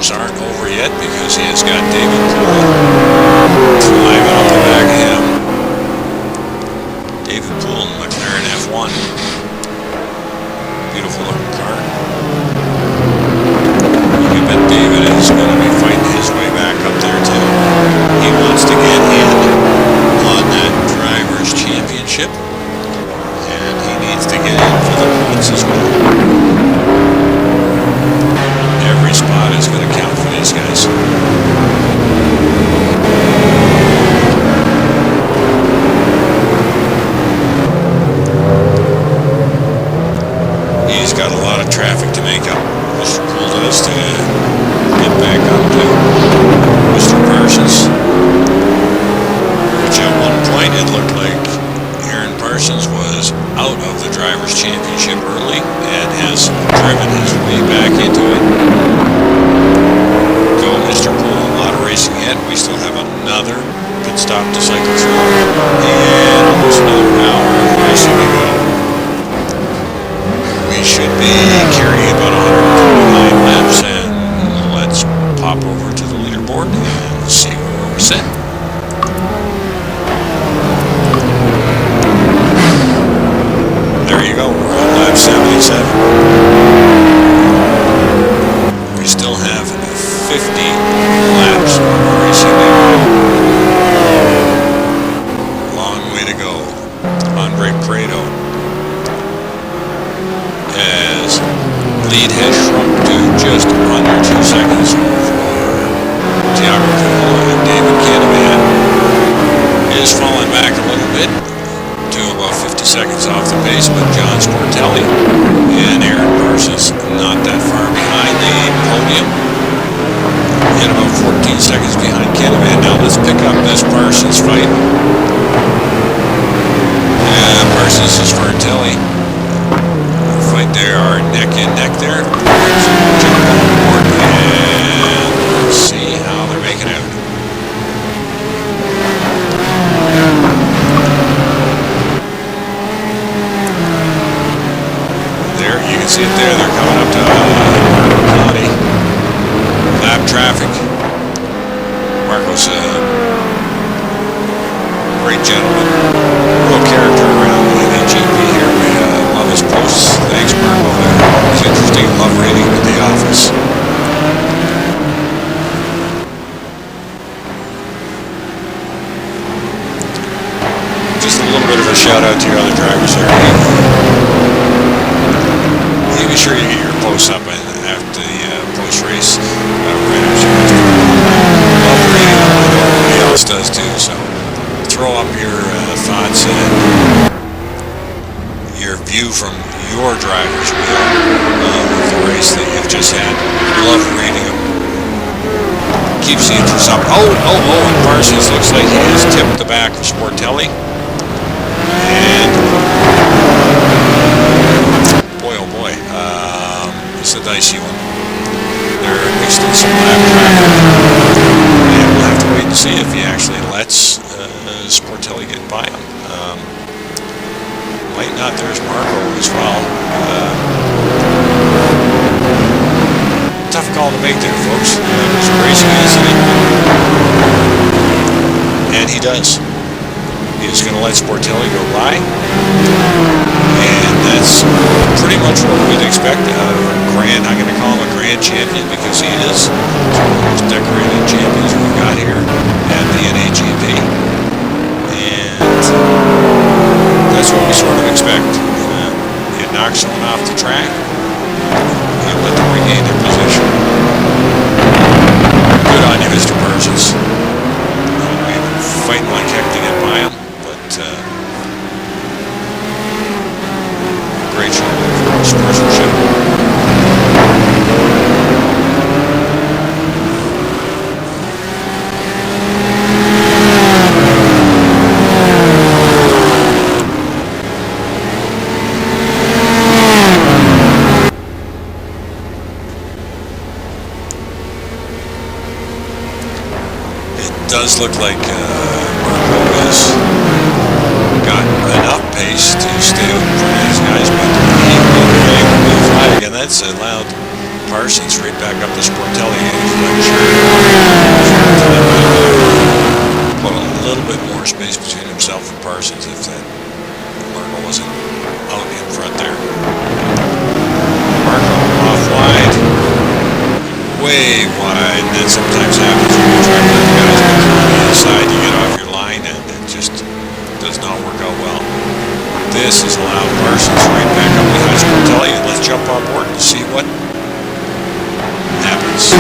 rumors aren't over yet because he has got David Poole climbing up the back of him. David Poole in McLaren F1. Beautiful looking car. I bet David is going to be fighting his way back up there too. He wants to get in on that Drivers' Championship, and he needs to get in for the points as well. Every spot is going to count for these guys. He's got a lot of traffic to make up. Mr. Poole does to get back up to Mr. Parsons, which at one point it looked like Aaron Parsons was out of the Drivers' Championship early and has driven his way back into it. Go Mr. Poole, a lot of racing yet. We still have another pit stop to cycle through and almost another hour of racing to go. We should be carrying about 129 laps, and let's pop over to the leaderboard and see where we're set. There you go, we're on lap 77. We still have 50 laps of racing to go. Long way to go. Andre Prieto, as lead has shrunk to just under 2 seconds for Tiago Canola, and David Canavan is falling back a little bit to about 50 seconds off the pace, but John Sportelli and Aaron Parsons not that far behind the podium and about 14 seconds behind Canavan. Now let's pick up this Parsons fight. Parsons and Sportelli. They are neck and neck there. Jump on board and see how they're making out. There, you can see it there. They're coming up to County. Lap traffic. Marco's a great gentleman. Real character around the GP here. We love his posts. Thanks, Marco. It's interesting. Love reading at the office. Just a little bit of a shout out to your other drivers there. You be sure you get your posts up after the post race write-ups. Love reading them. I know everybody else does too. So throw up your thoughts and your view from your driver's wheel of the race that you've just had. Love reading them. Keeps the interest up. And Parsons looks like he has tipped the back of Sportelli. And boy, oh boy, it's a dicey one. They're mixed in some lap traffic. And we'll have to wait and see if he actually lets Sportelli get by him. Might not. There's Marco as well. Tough call to make there, folks. It was racing incident. And he does. He's going to let Sportelli go by. And that's pretty much what we'd expect out of a grand, I'm going to call him a grand champion because he is. He's one of the most decorated champions we've got here at the NAGP. And that's what we sort of expect. You knock someone off the track, you let them regain their position. Good on you, Mr. Parsons. We've been fighting like heck to get by him, but great show for sportsmanship. Does look like Marco has got enough pace to stay out in front of these guys, but he will be able to fly again. That's a loud Parsons right back up to Sportelli. Put a little bit more space between himself and Parsons if that Marco wasn't out in front there. Marco off wide, way wide. That sometimes happens when you try to let the guys go through on the inside. You get off your line and it just does not work out well. This has allowed Parsons right back up behind Sportelli, and let's jump on board and see what happens.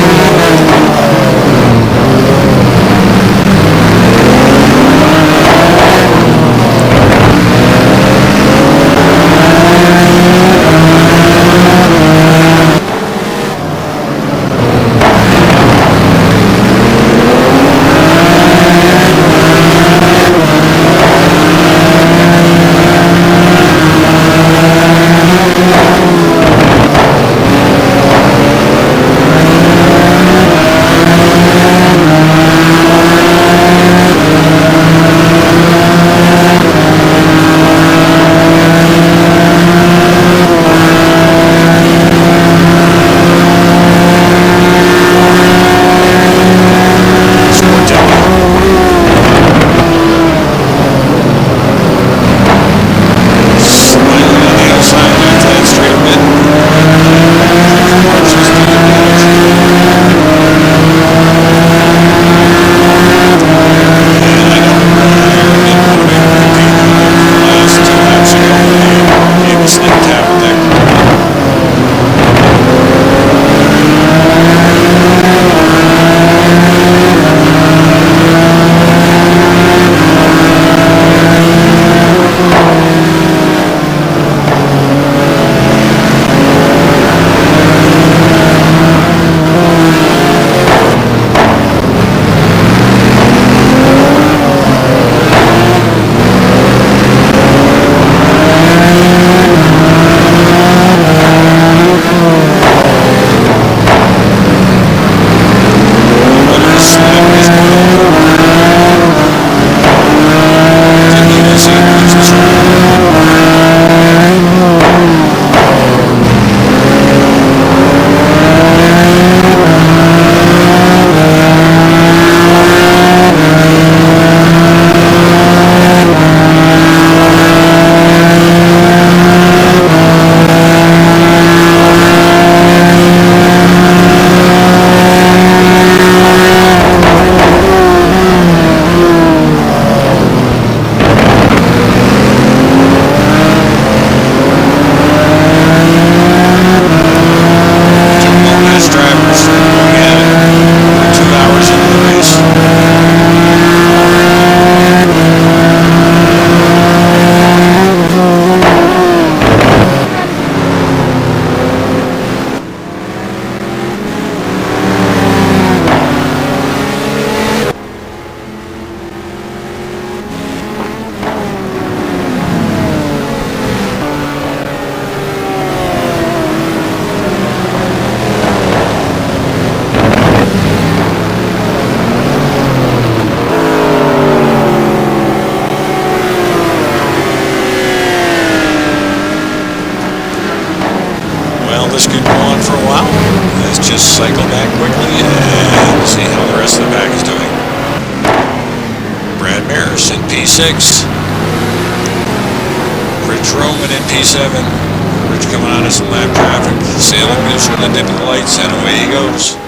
This could go on for a while. Let's just cycle back quickly and see how the rest of the pack is doing. Brad Mears in P6. Rich Roman in P7. Rich coming on as some lap traffic. Sailing loose from the dip of the lights, and away he goes.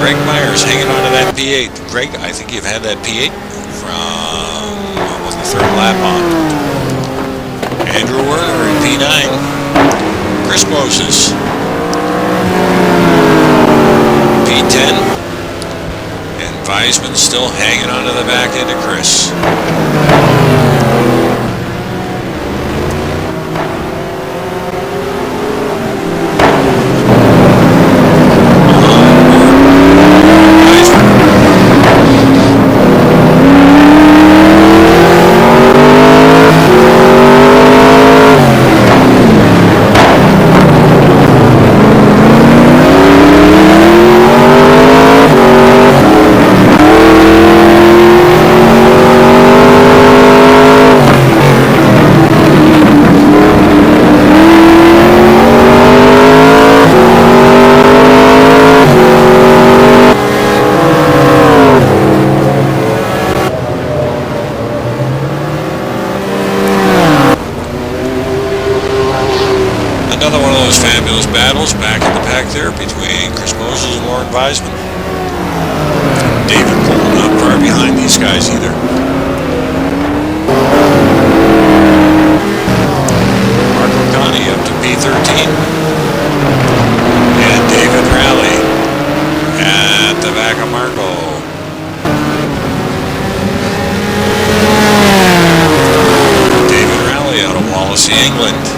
Greg Myers hanging on to that P8. Greg, I think you've had that P8 from almost the third lap on. Andrew Werner in P9. Chris Moses, P10, and Weisman still hanging onto the back end of Chris. Another one of those fabulous battles back in the pack there between Chris Moses and Lauren Weisman. David Cole not far behind these guys either. Marco Conti up to P13. And David Rowley at the back of Marco. David Rowley out of Wallasey, England.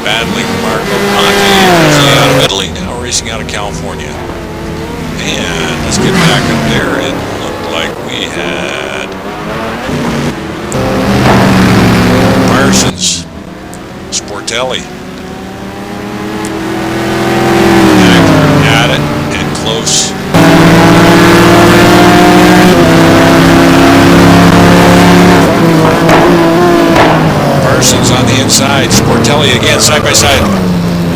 Battling Marco Conti, originally out of Italy, now racing out of California. And let's get back up there. It looked like we had Parsons, Sportelli, at it and close. Parsons on the inside, Sportelli again side by side,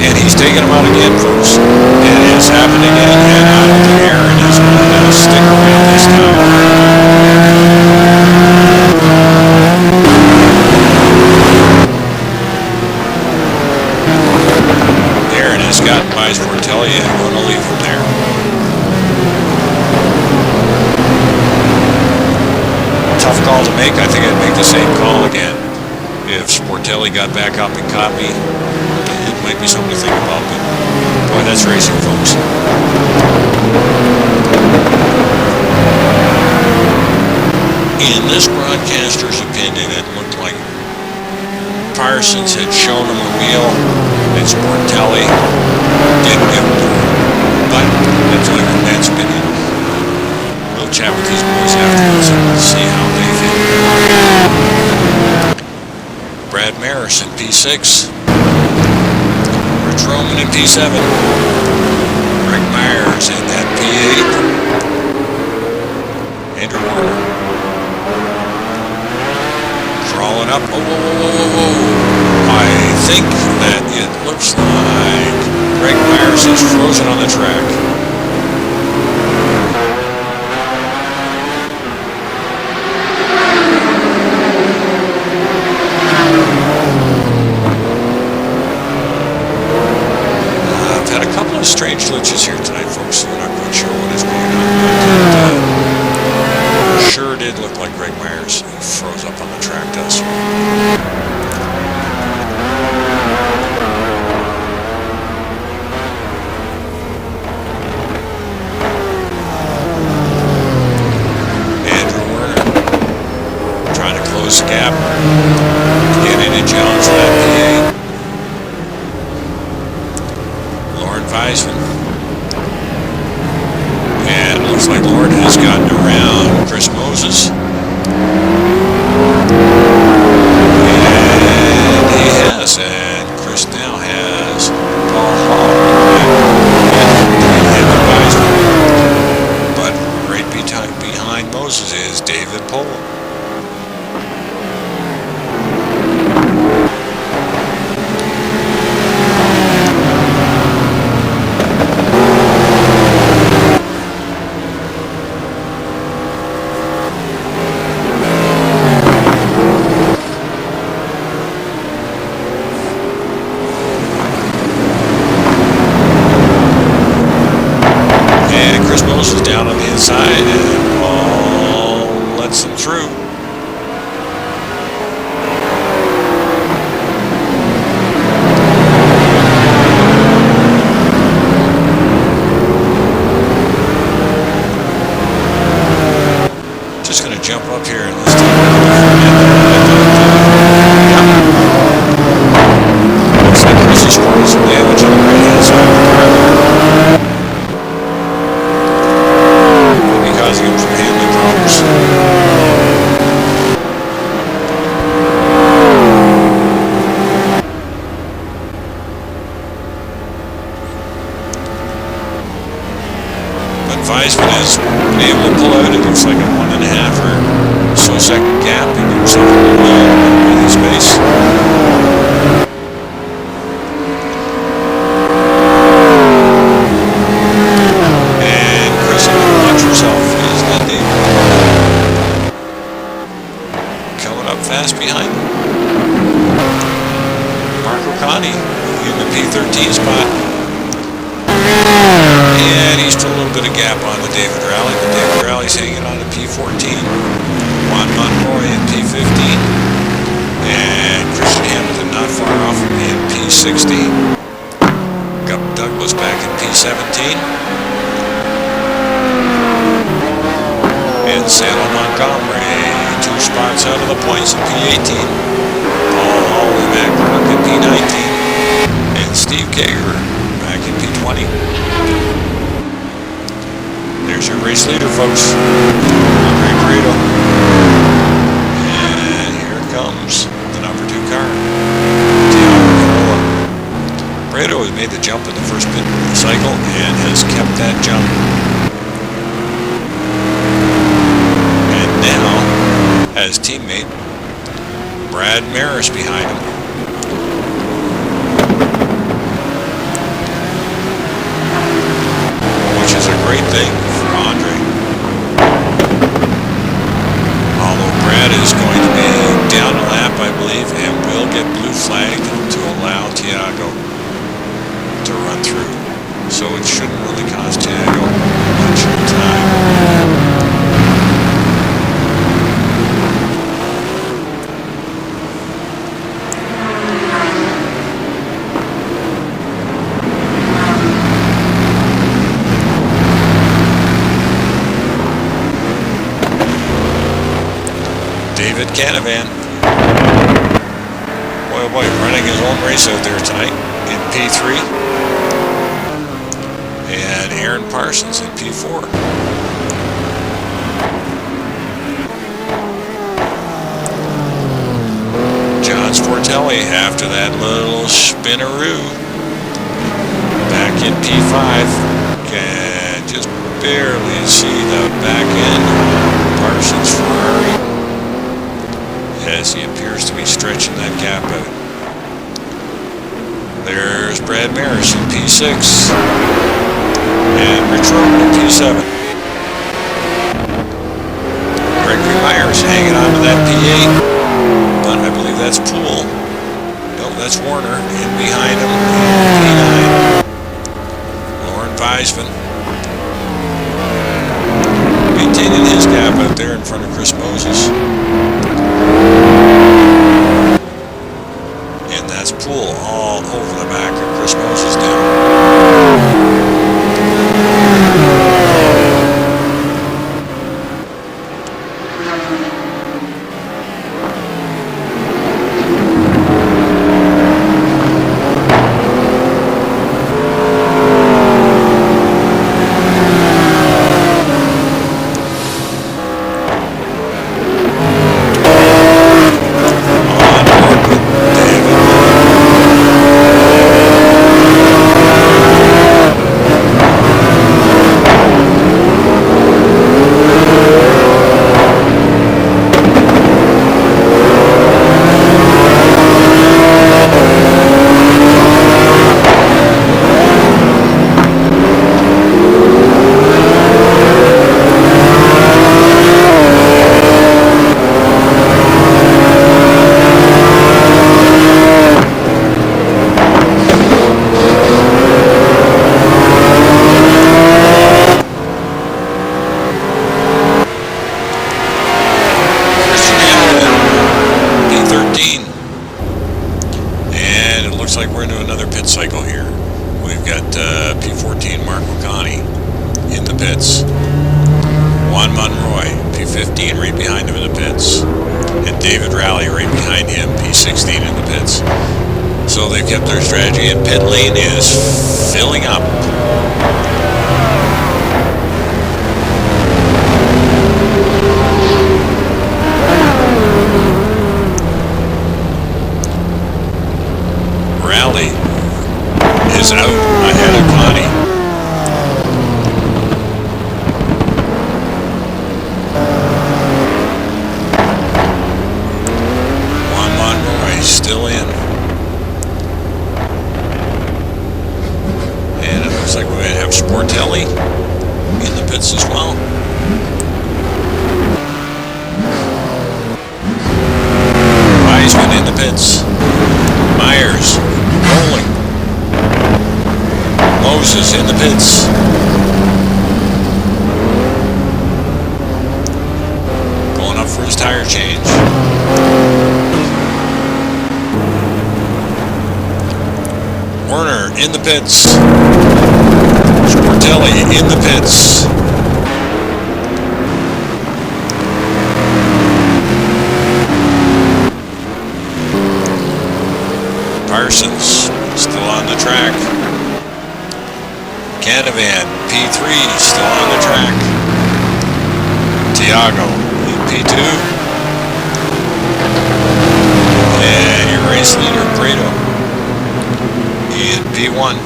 and he's taking him out again, folks. It has happened again, and I don't think Aaron is going to stick around this time. Aaron has gotten by Sportelli and going to leave him there. Tough call to make. I think I'd make the same call again. If Sportelli got back up and caught me, it might be something to think about, but boy, that's racing, folks. In this broadcaster's opinion, it looked like Parsons had shown him a wheel and Sportelli didn't give him to him. But that's only one man's opinion. We'll chat with these boys afterwards and we'll see how they feel. Brad Maris in P6. Rich Roman in P7. Greg Myers in that P8. Andrew Warner. Crawling up. Oh, whoa, whoa, whoa, whoa, whoa. I think that it looks like Greg Myers is frozen on the track. Strange glitches here tonight, folks, so we're not quite sure what is going on, but sure did look like Greg Myers froze up on the track to us. Andrew Werner trying to close the gap, get in and challenge that PA. Weisman. And it looks like Lord has gotten around Chris Moses. And he has, and Chris now has Paul Hall and Weisman. But right behind Moses is David Pohl. Down on the inside and Paul lets him through. Just going to jump up here and let's take a look. Looks like Chris is scoring some damage on the right hand side of the car there. Causing him some handling problems. But Weisman has been able to pull out, it looks like a 1.5 or so second gap and give himself a little breathing space. Fast behind Marco Conti, in the P13 spot. And he's still a little bit of gap on the David Rowley, but David Rowley's hanging on to P14. Juan Monroy in P15. And Christian Hamilton not far off in P16. Got Douglas back in P17. And Salem Montgomery, 2 spots out of the points in P18. Paul Hawley back in P19. And Steve Kager back in P20. There's your race leader, folks. Andre Prieto. And here comes the number 2 car. Prieto has made the jump in the first pit cycle and has kept that jump. And now has teammate Brad Maris behind him. Which is a great thing for Andre. Although Brad is going to be down a lap, I believe, and will get blue flagged to allow Tiago to run through. So it shouldn't really cost Tiago much time. David Canavan. Boy, oh boy, running his own race out there tonight in P3. And Aaron Parsons in P4. John Sportelli after that little spinaroo. Back in P5. Can just barely see the back end of Parsons' Ferrari as he appears to be stretching that gap out. There's Brad Maris in P6 and Rich Roden in P7. Gregory Myers hanging on to that P8, but I believe that's Poole. No, that's Warner in behind him in P9. Lauren Weisman maintaining his gap out there in front of Chris Moses. And that's Poole all over the back of Chris Moses now. Like we're into another pit cycle here. We've got P14 Mark McConney in the pits. Juan Monroy, P15 right behind him in the pits. And David Rowley right behind him, P16 in the pits. So they've kept their strategy, and pit lane is filling up. Rowley is out ahead of Connie. Juan Monroy still in. And it looks like we might have Sportelli in the pits as well. Weisman in the pits. Myers rolling. pits. Going up for his tire change. Werner in the pits. Sportelli in the pits. Parsons still on the track. Canavan P3 still on the track. Tiago in P2. And your race leader Prieto in P1.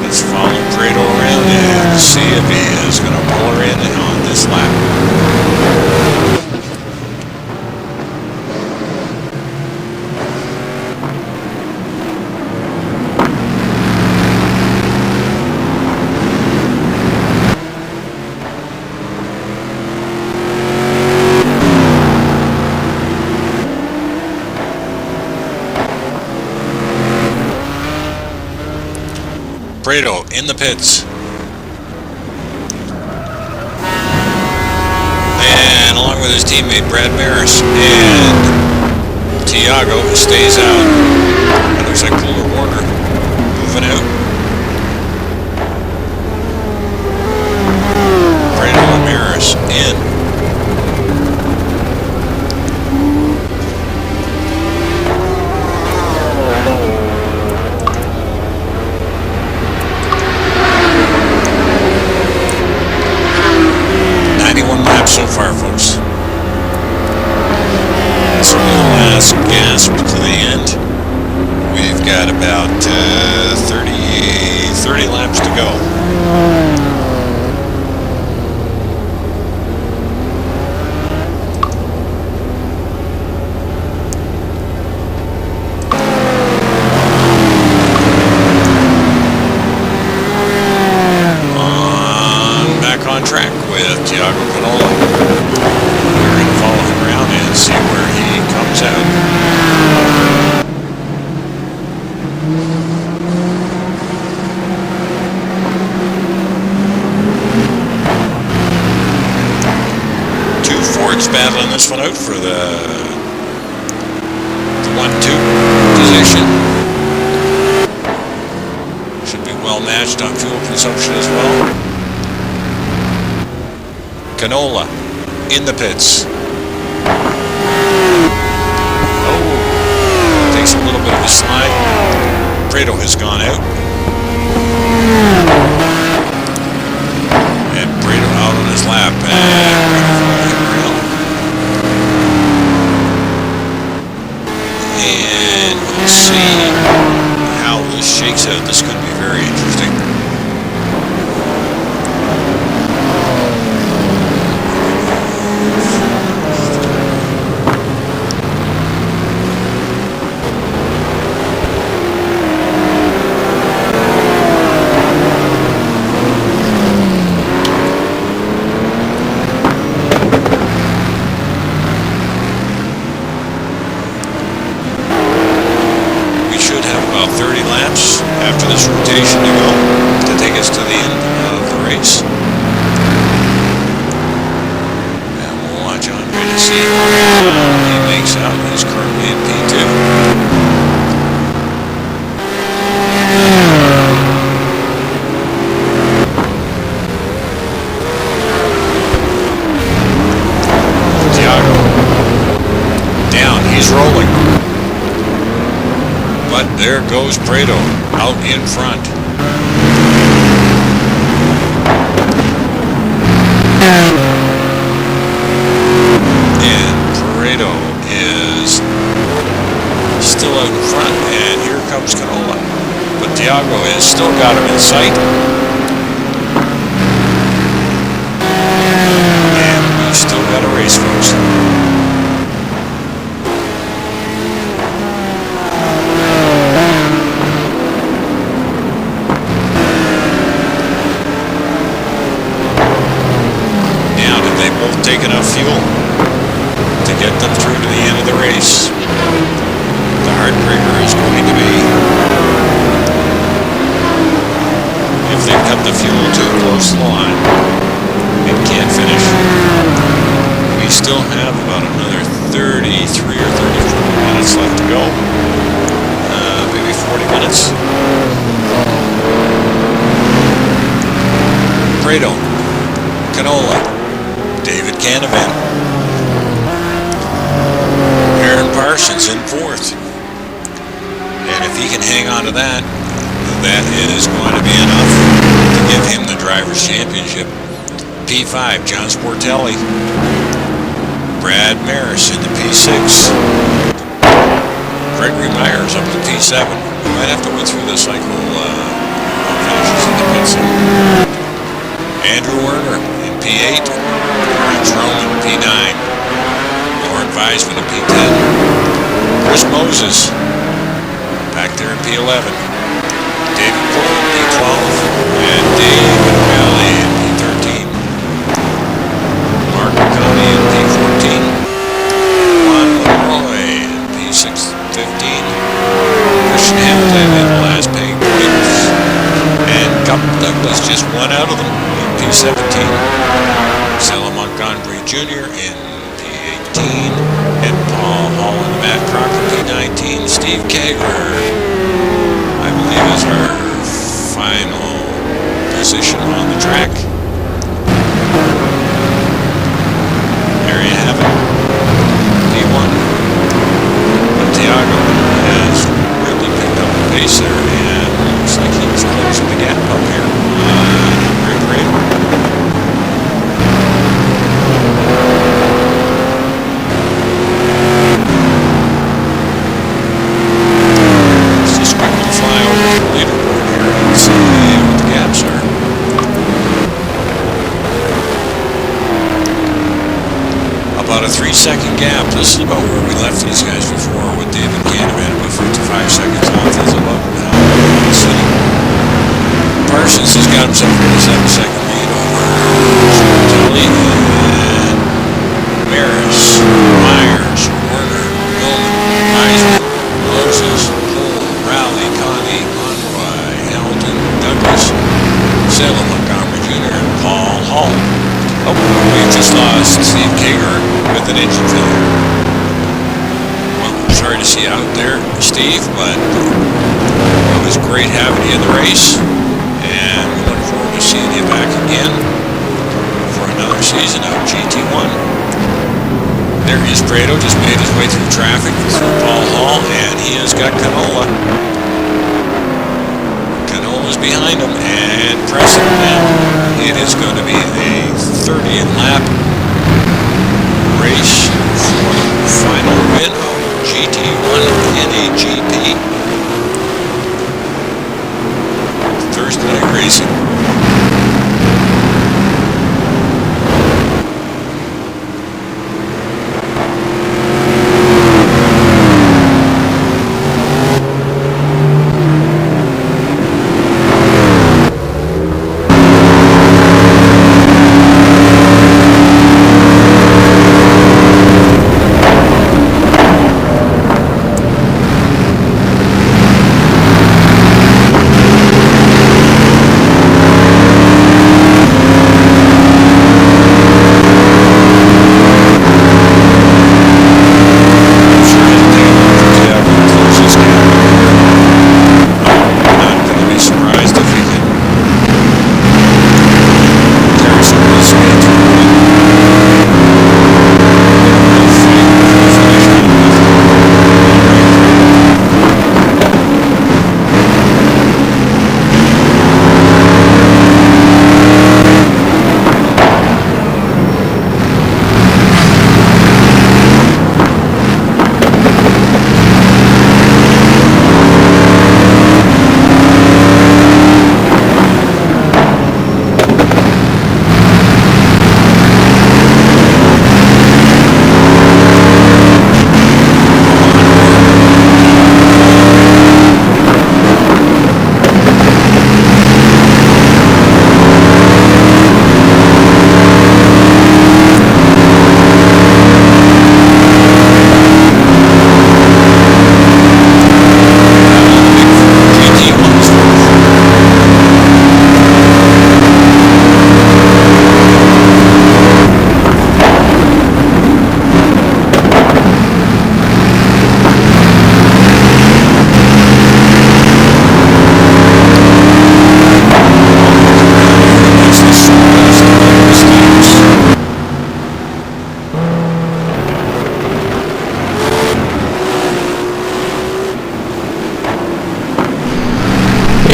Let's follow Prieto around and see if he is going to pull her in on this lap. Prieto in the pits. And along with his teammate Brad Maris. And Tiago stays out. It looks like Cooler Warner moving out. Prieto and Maris in. So far, folks. So the last gasp to the end. We've got about 30 laps to go. Back on track with Tiago Canola. We're going to follow him around and see where he comes out. Two Fords battling this one out for the 1-2 position. Should be well matched on fuel consumption as well. Canola in the pits. Oh, takes a little bit of a slide. Prieto has gone out. And Prieto out on his lap. And we'll see how this shakes out. This could be very interesting. About 30 laps after this rotation to go to take us to the end of the race. And we'll watch Andre to see how he makes out. He's currently in P2. Tiago down, he's rolling. But there goes Prieto out in front. And Prieto is still out in front. And here comes Canola. But Tiago has still got him in sight. And we've still got a race, folks. Take enough fuel to get them through to the end of the race. The heartbreaker is going to be if they've 33 or 34 minutes left to go. Maybe 40 minutes. Prieto, Canola, David Canavan, Aaron Parsons in 4th. And if he can hang on to that, that is going to be enough to give him the Drivers' Championship. P5, John Sportelli, Brad Maris in the P6, Gregory Myers up to P7. We might have to go through the cycle finishes in the pits. Andrew Werner in P8, Jerome in P9, Lauren Weisman in P10, Chris Moses back there in P11, David Cole in P12, and David Valley in P13, Mark McConaughey in P14, Juan Leroy in P15, Christian Hamilton in the last paying points, and Cup Douglas just one out of them in P17, Marcelo Montgomery Jr. in P18, and Paul Hall and Matt Crocker P19, Steve Kager, I believe, is our final position on the track. There you have it. P1. Tiago has really picked up the pace there, and looks like he's closing the gap up here. Great. Let's just quickly fly over to the leaderboard here and see what the gaps are. About a 3-second gap. This is about where we left these guys before with David Canavan, about 55 seconds off. That's about how we're sitting. Parsons has got himself a 47-second lead over Sportelli and Maris, Myers, Werner, Millman, Heisman, Moses, Cole, Rowley, Connie, Conroy, Hamilton, Douglas, Salem, Montgomery Jr., and Paul Hall. Oh, we've just lost Steve Kager with an engine failure. Well, sorry to see you out there, Steve, but it was great having you in the race, and we look forward to seeing you back again for another season of GT1. There is Prieto, just made his way through traffic through Paul Hall, and he has got Canola. Canola's behind him and pressing him now. It is going to be a 30th lap race for the final win of GT1 in a GP. Thursday night racing.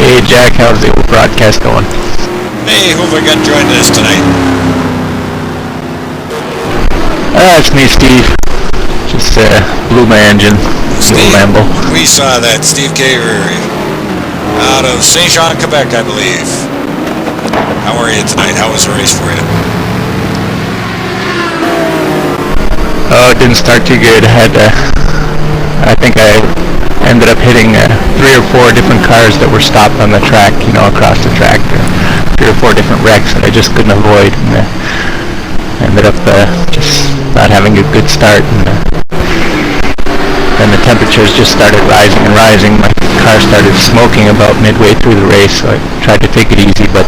Hey Jack, how's the old broadcast going? Hey, who have I got joining us tonight? It's me, Steve. Just blew my engine. Steve, Lambo. we saw that. Steve Caver out of Saint Jean, Quebec, I believe. How are you tonight? How was the race for you? Oh, it didn't start too good. I think I ended up hitting 3 or 4 different cars that were stopped on the track, across the track. 3 or 4 different wrecks that I just couldn't avoid. And ended up just not having a good start. And the temperatures just started rising and rising. My car started smoking about midway through the race, so I tried to take it easy, but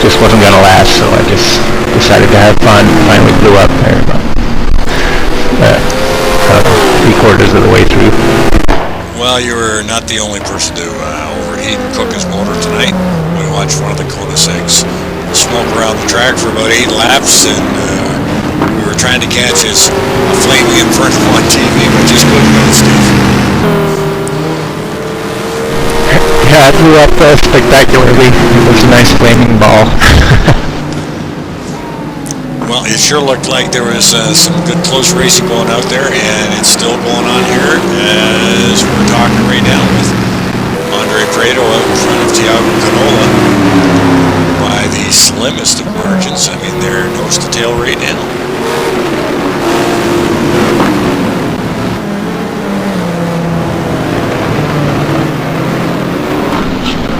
just wasn't going to last, so I just decided to have fun. Finally blew up there about 3/4 of the way through. Well, you were not the only person to overheat and cook his motor tonight. We watched one of the Kona 6 smoke around the track for about 8 laps, and we were trying to catch his flaming inferno on TV, but just couldn't go, Steve. Yeah, it blew up spectacularly. It was a nice flaming ball. Well, it sure looked like there was some good close racing going out there, and it's still going on here as we're talking right now with Andre Prieto out in front of Thiago Canola by the slimmest of margins. I mean, they're nose to tail right now.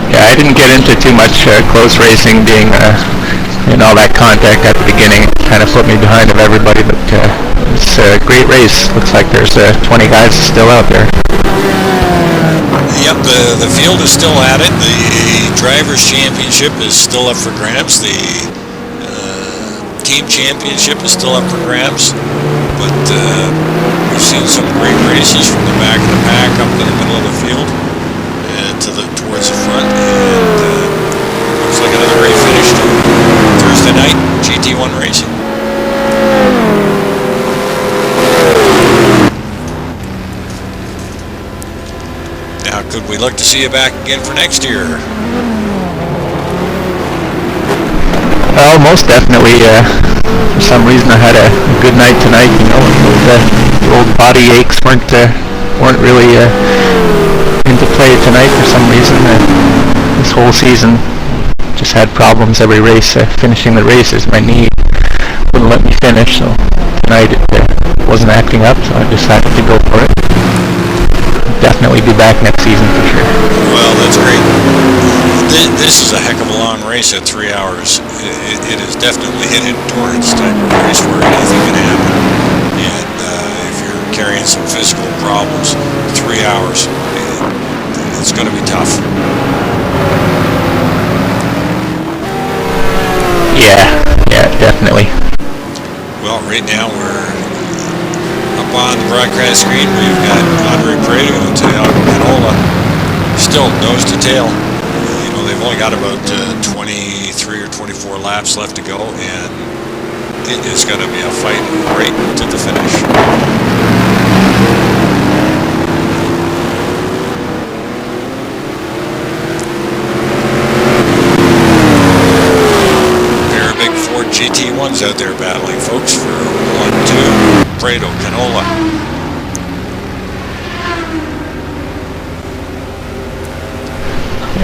Yeah, I didn't get into too much close racing, being in all that contact at the beginning. It kind of put me behind of everybody, but it's a great race. Looks like there's 20 guys still out there. Yep, the field is still at it. The Drivers' Championship is still up for grabs. The Team Championship is still up for grabs. But we've seen some great races from the back of the pack up to the middle of the field and towards the front. And looks like another great finish to Thursday night GT1 racing. Now, could we look to see you back again for next year? Oh, most definitely. For some reason, I had a good night tonight. The old body aches weren't really into play tonight for some reason. This whole season, just had problems every race. Finishing the races, my knee wouldn't let me finish. So tonight it wasn't acting up, so I decided to go for it. Definitely be back next season for sure. Well, that's great. This is a heck of a long race at 3 hours. It is definitely an endurance type of race where anything can happen. And if you're carrying some physical problems, 3 hours, it's going to be tough. Yeah, definitely. Well, right now we're up on the broadcast screen. We've got Andre Prieto and Thiago Canola still nose to tail. They've only got about 23 or 24 laps left to go, and it is going to be a fight right to the finish. There are big Ford GT1s out there battling, folks, for 1-2. Prieto, Canola.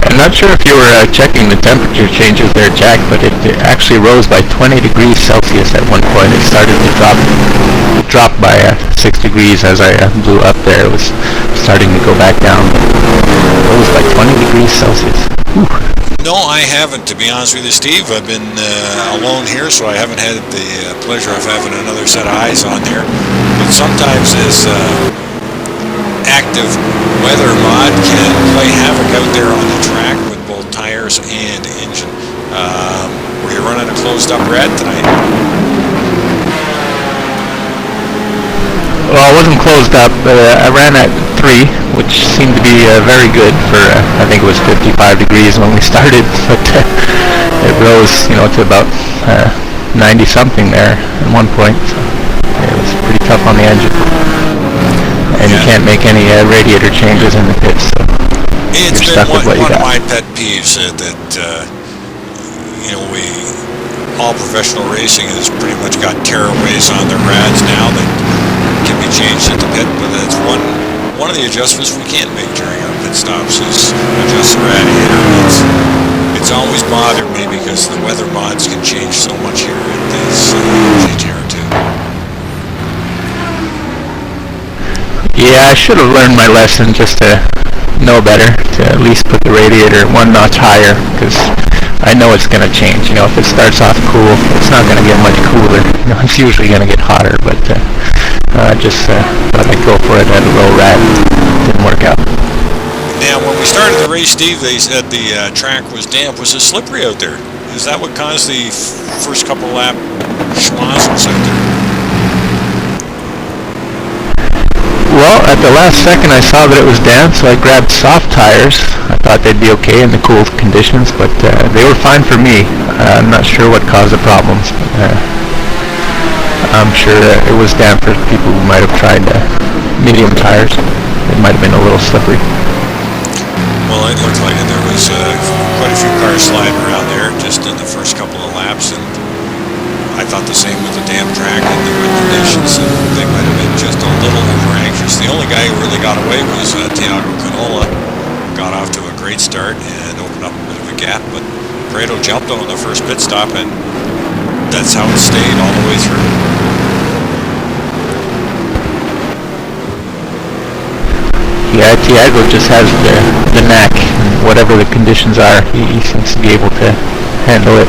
I'm not sure if you were checking the temperature changes there, Jack, but it actually rose by 20 degrees Celsius at one point. It started to drop by 6 degrees as I blew up there. It was starting to go back down, but it rose by 20 degrees Celsius. Whew. No, I haven't, to be honest with you, Steve. I've been alone here, so I haven't had the pleasure of having another set of eyes on there. But sometimes this active weather mod can play havoc out there on the track with both tires and engine. Were you running a closed-up red tonight? Well, I wasn't closed up, but I ran at 3, which seemed to be very good for, I think it was 55 degrees when we started, but it rose, to about 90-something there at one point, so it was pretty tough on the engine. And you can't make any radiator changes in the pits. So. It's you're been stuck with what you one of got. my pet peeves that you know, all professional racing has pretty much got tearaways on their rads now that can be changed at the pit, but that's one of the adjustments we can't make during our pit stops is adjust the radiator. It's always bothered me because the weather mods can change so much here at this GT2. Yeah, I should have learned my lesson just to know better, to at least put the radiator one notch higher, because I know it's going to change. You know, if it starts off cool, it's not going to get much cooler. You know, it's usually going to get hotter, but just thought I'd go for it at a low rad. Didn't work out. Now, when we started the race, Steve, they said the track was damp. Was it slippery out there? Is that what caused the first couple lap schmozzles out there? Well, at the last second I saw that it was damp, so I grabbed soft tires. I thought they'd be okay in the cool conditions, but they were fine for me. I'm not sure what caused the problems. I'm sure it was damp for people who might have tried medium tires. It might have been a little slippery. Well, it looked like there was quite a few cars sliding around there just in the first couple of laps, and I thought the same with the damp track and the wet conditions. They might have been just a little over anxious. The only guy who really got away was Thiago Canola. Got off to a great start and opened up a bit of a gap, but Prieto jumped on the first pit stop, and that's how it stayed all the way through. Yeah, Thiago just has the knack. Whatever the conditions are, he seems to be able to handle it.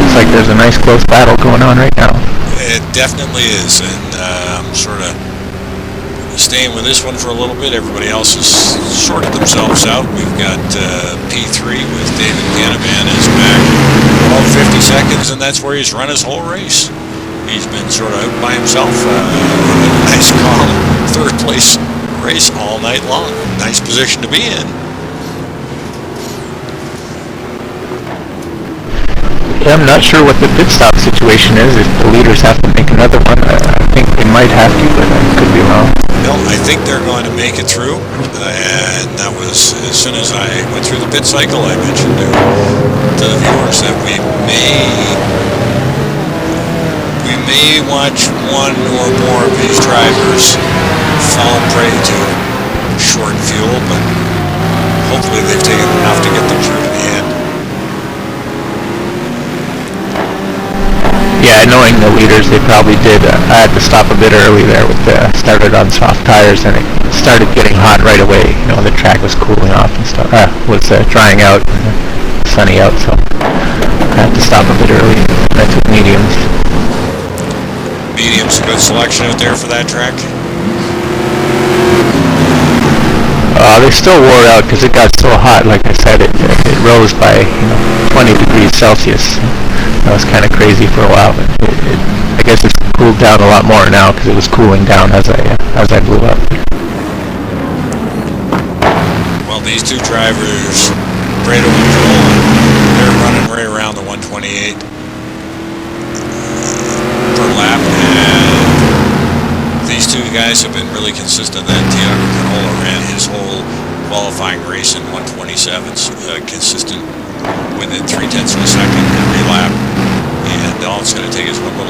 Looks like there's a nice close battle going on right now. It definitely is, and I'm sort of staying with this one for a little bit. Everybody else has sorted themselves out. We've got P3 with David Canavan is back about 50 seconds, and that's where he's run his whole race. He's been sort of out by himself. A nice, calm, third place race all night long. Nice position to be in. Yeah, I'm not sure what the pit stop situation is. If the leaders have to make another one, I think they might have to, but I could be wrong. No, I think they're going to make it through, and that was as soon as I went through the pit cycle. I mentioned to the viewers that we may watch one or more of these drivers fall prey to short fuel, but hopefully they've taken enough to get them through to the end. Yeah, knowing the leaders, they probably did. I had to stop a bit early there. Started on soft tires, and it started getting hot right away. You know, the track was cooling off and stuff. Was drying out, and sunny out, so I had to stop a bit early. And I took mediums. Medium's a good selection out there for that track. They still wore out because it got so hot. Like I said, it rose by 20 degrees Celsius. That was kind of crazy for a while, but I guess it's cooled down a lot more now because it was cooling down as I blew up. Well, these two drivers, Prieto and Canola, they're running right around the 128 per lap, and these two guys have been really consistent. That Thiago Canola ran his whole qualifying race in 127s, consistent within 0.3 of a second every lap, and all it's going to take is one little